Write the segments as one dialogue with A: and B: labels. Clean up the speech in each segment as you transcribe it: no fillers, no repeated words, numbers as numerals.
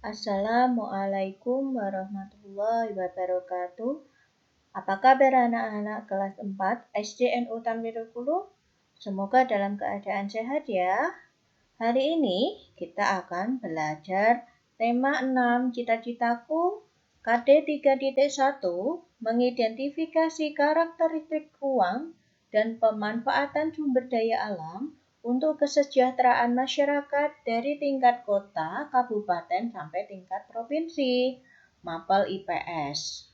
A: Assalamualaikum warahmatullahi wabarakatuh. Apa kabar anak-anak kelas 4 SDNU Tanwirukulu? Semoga dalam keadaan sehat ya. Hari ini kita akan belajar tema 6 cita-citaku KD 3.1 mengidentifikasi karakteristik ruang dan pemanfaatan sumber daya alam untuk kesejahteraan masyarakat dari tingkat kota, kabupaten, sampai tingkat provinsi. Mapel IPS.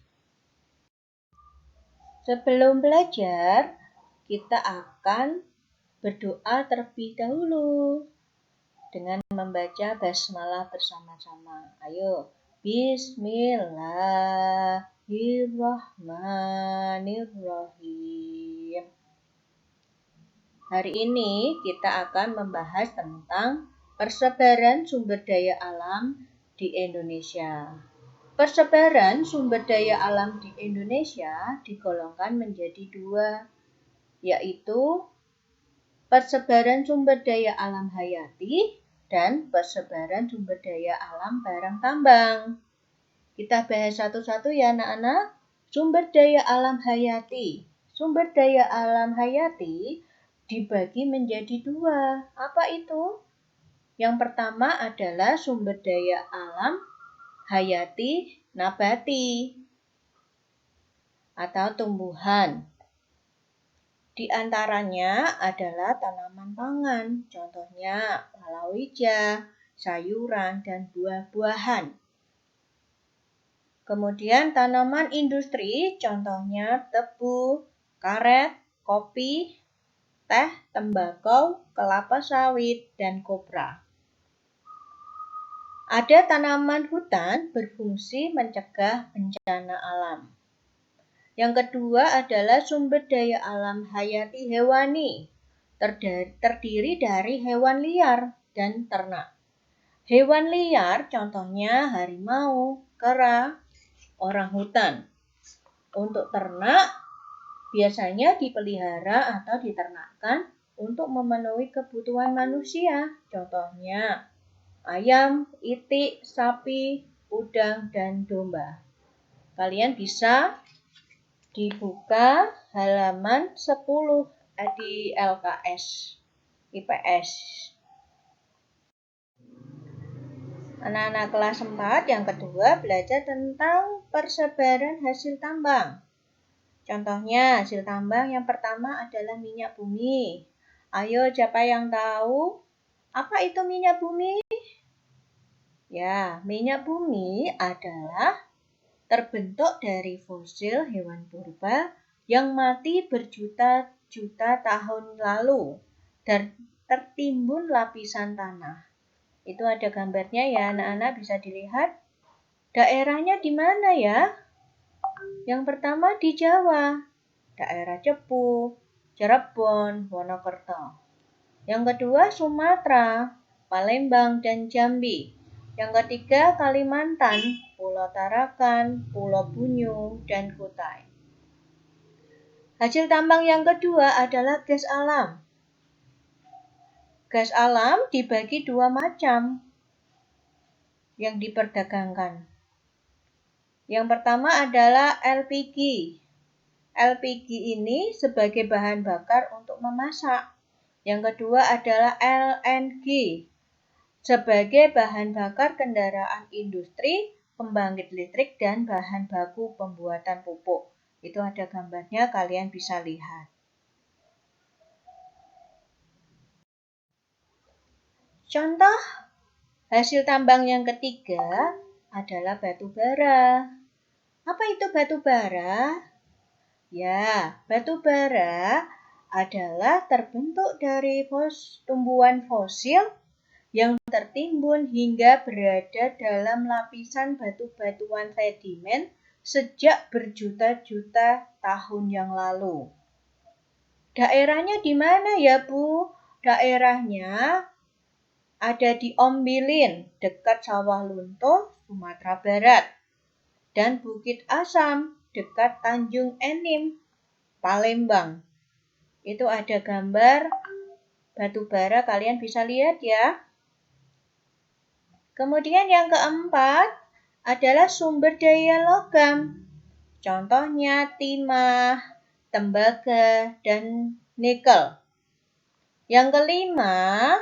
A: Sebelum belajar, kita akan berdoa terlebih dahulu dengan membaca basmalah bersama-sama. Ayo, Bismillahirrahmanirrahim. Hari ini kita akan membahas tentang persebaran sumber daya alam di Indonesia. Persebaran sumber daya alam di Indonesia digolongkan menjadi dua, yaitu persebaran sumber daya alam hayati dan persebaran sumber daya alam barang tambang. Kita bahas satu-satu ya anak-anak. Sumber daya alam hayati. Sumber daya alam hayati dibagi menjadi dua. Apa itu? Yang pertama adalah sumber daya alam hayati nabati atau tumbuhan. Di antaranya adalah tanaman pangan, contohnya palawija, sayuran, dan buah-buahan. Kemudian tanaman industri, contohnya tebu, karet, kopi, teh, tembakau, kelapa sawit, dan kopra. Ada tanaman hutan berfungsi mencegah bencana alam. Yang kedua adalah sumber daya alam hayati hewani, terdiri dari hewan liar dan ternak. Hewan liar contohnya harimau, kera, orangutan. Untuk ternak biasanya dipelihara atau diternakkan untuk memenuhi kebutuhan manusia, contohnya ayam, itik, sapi, udang, dan domba. Kalian bisa dibuka halaman 10 di LKS IPS. Anak-anak kelas 4 yang kedua belajar tentang persebaran hasil tambang. Contohnya hasil tambang yang pertama adalah minyak bumi. Ayo siapa yang tahu apa itu minyak bumi? Ya, minyak bumi adalah terbentuk dari fosil hewan purba yang mati berjuta-juta tahun lalu dan tertimbun lapisan tanah. Itu ada gambarnya ya anak-anak, bisa dilihat. Daerahnya di mana ya? Yang pertama di Jawa, daerah Cepu, Cirebon, Wonokerto. Yang kedua Sumatera, Palembang, dan Jambi. Yang ketiga Kalimantan, Pulau Tarakan, Pulau Bunyu, dan Kutai. Hasil tambang yang kedua adalah gas alam. Gas alam dibagi dua macam yang diperdagangkan. Yang pertama adalah LPG. LPG ini sebagai bahan bakar untuk memasak. Yang kedua adalah LNG sebagai bahan bakar kendaraan industri, pembangkit listrik, dan bahan baku pembuatan pupuk. Itu ada gambarnya, kalian bisa lihat. Contoh hasil tambang yang ketiga adalah batu bara. Apa itu batu bara? Ya, batu bara adalah terbentuk dari tumbuhan fosil yang tertimbun hingga berada dalam lapisan batu-batuan sedimen sejak berjuta-juta tahun yang lalu. Daerahnya di mana ya, Bu? Daerahnya ada di Ombilin, dekat Sawah Lunto, Sumatera Barat, dan Bukit Asam, dekat Tanjung Enim, Palembang. Itu ada gambar batu bara, kalian bisa lihat ya. Kemudian yang keempat adalah sumber daya logam. Contohnya timah, tembaga, dan nikel. Yang kelima,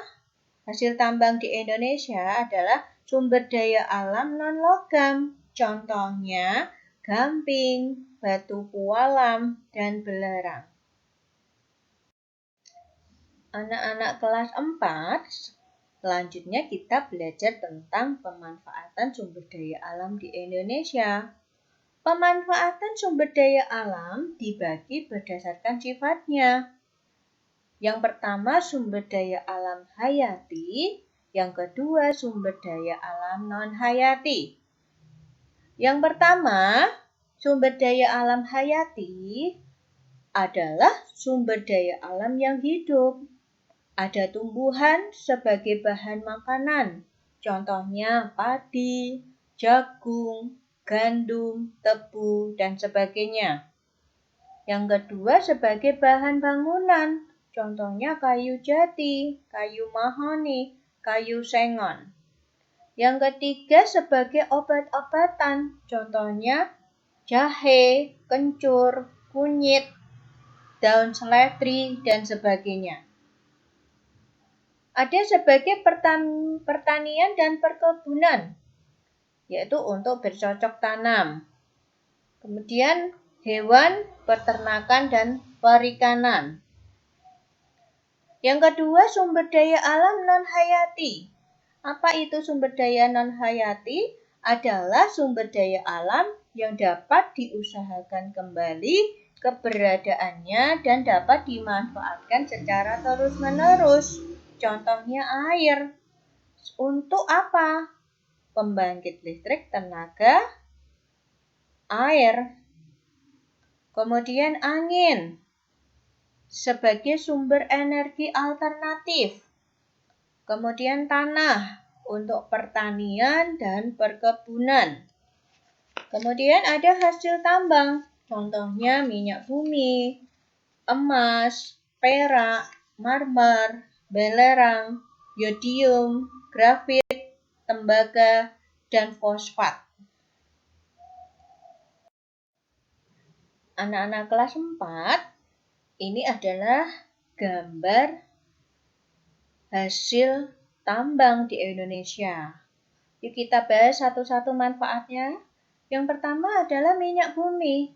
A: hasil tambang di Indonesia adalah sumber daya alam non-logam. Contohnya gamping, batu pualam, dan belerang. Anak-anak kelas 4, selanjutnya kita belajar tentang pemanfaatan sumber daya alam di Indonesia. Pemanfaatan sumber daya alam dibagi berdasarkan sifatnya. Yang pertama sumber daya alam hayati, yang kedua sumber daya alam non-hayati. Yang pertama, sumber daya alam hayati adalah sumber daya alam yang hidup. Ada tumbuhan sebagai bahan makanan, contohnya padi, jagung, gandum, tebu, dan sebagainya. Yang kedua sebagai bahan bangunan, contohnya kayu jati, kayu mahoni, kayu sengon. Yang ketiga sebagai obat-obatan, contohnya jahe, kencur, kunyit, daun seledri, dan sebagainya. Ada sebagai pertanian dan perkebunan, yaitu untuk bercocok tanam. Kemudian hewan, peternakan, dan perikanan. Yang kedua sumber daya alam non-hayati. Apa itu sumber daya non-hayati? Adalah sumber daya alam yang dapat diusahakan kembali keberadaannya dan dapat dimanfaatkan secara terus-menerus. Contohnya air. Untuk apa? Pembangkit listrik tenaga air. Kemudian angin sebagai sumber energi alternatif. Kemudian tanah untuk pertanian dan perkebunan. Kemudian ada hasil tambang, contohnya minyak bumi, emas, perak, marmer, belerang, yodium, grafit, tembaga, dan fosfat. Anak-anak kelas 4, ini adalah gambar hasil tambang di Indonesia. Yuk kita bahas satu-satu manfaatnya. Yang pertama adalah minyak bumi.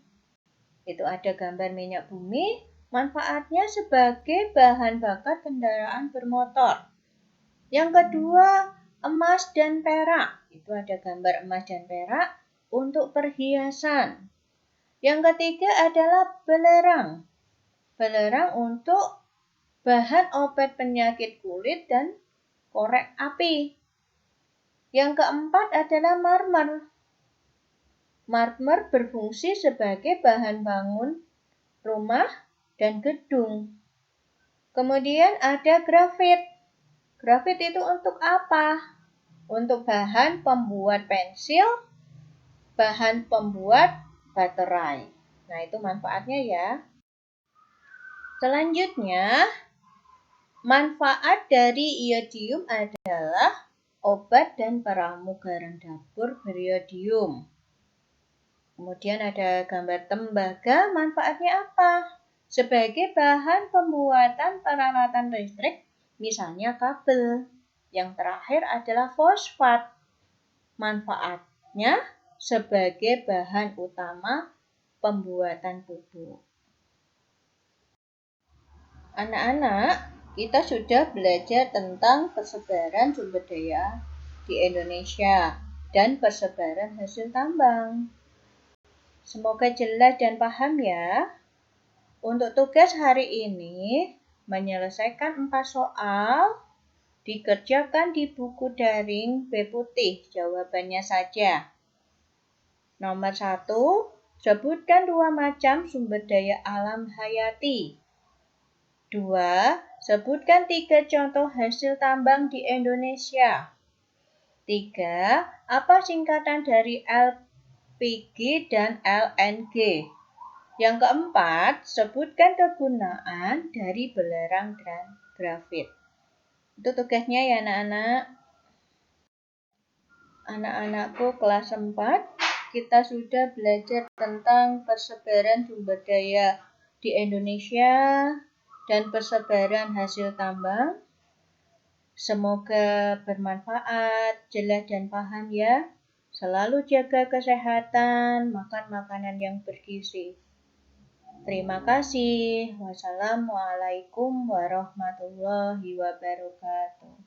A: Itu ada gambar minyak bumi, manfaatnya sebagai bahan bakar kendaraan bermotor. Yang kedua, emas dan perak. Itu ada gambar emas dan perak untuk perhiasan. Yang ketiga adalah belerang. Belerang untuk bahan obat penyakit kulit dan korek api. Yang keempat adalah marmer. Marmer berfungsi sebagai bahan bangun rumah dan gedung. Kemudian ada grafit. Grafit itu untuk apa? Untuk bahan pembuat pensil, bahan pembuat baterai. Nah, itu manfaatnya ya. Selanjutnya, manfaat dari iodium adalah obat dan pramugaran dapur beriodium. Kemudian ada gambar tembaga, manfaatnya apa? Sebagai bahan pembuatan peralatan listrik, misalnya kabel. Yang terakhir adalah fosfat. Manfaatnya sebagai bahan utama pembuatan pupuk. Anak-anak, kita sudah belajar tentang persebaran sumber daya di Indonesia dan persebaran hasil tambang. Semoga jelas dan paham ya. Untuk tugas hari ini, menyelesaikan 4 soal, dikerjakan di buku daring B putih, jawabannya saja. Nomor 1, sebutkan 2 macam sumber daya alam hayati. 2. Sebutkan 3 contoh hasil tambang di Indonesia. 3. Apa singkatan dari LPG dan LNG? Yang keempat, sebutkan kegunaan dari belerang dan grafit. Itu tugasnya ya anak-anak. Anak-anakku kelas 4, kita sudah belajar tentang persebaran sumber daya di Indonesia dan persebaran hasil tambang. Semoga bermanfaat, jelas dan paham ya. Selalu jaga kesehatan, makan makanan yang bergizi. Terima kasih. Wassalamualaikum warahmatullahi wabarakatuh.